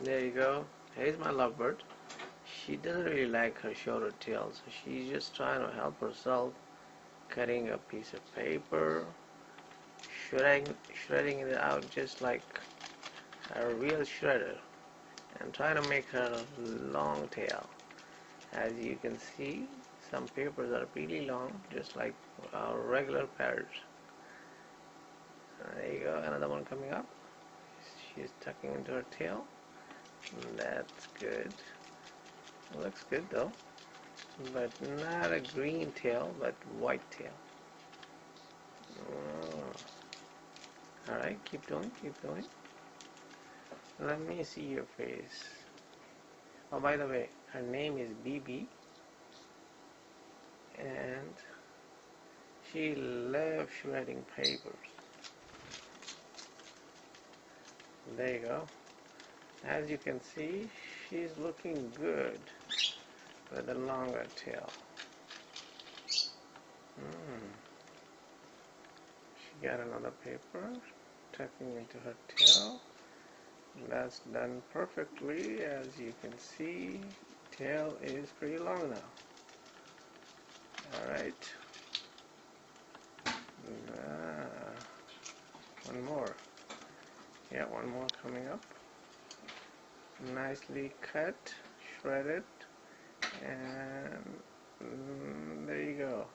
There you go. Here's my lovebird. She doesn't really like her shorter tail, so she's just trying to help herself, cutting a piece of paper, shredding it out just like a real shredder, and trying to make her long tail. As you can see, some papers are really long, just like our regular parrots. There you go, another one coming up. She's tucking into her tail. That's good. Looks good though, but not a green tail, but white tail. Alright, keep going, keep going. Let me see your face. Oh, by the way, her name is BB, and she loves shredding papers. There you go. As you can see, she's looking good with a longer tail. She got another paper, tucking into her tail. That's done perfectly. As you can see, tail is pretty long now. Alright. One more. Yeah, one more coming up. Nicely cut, shredded, and there you go.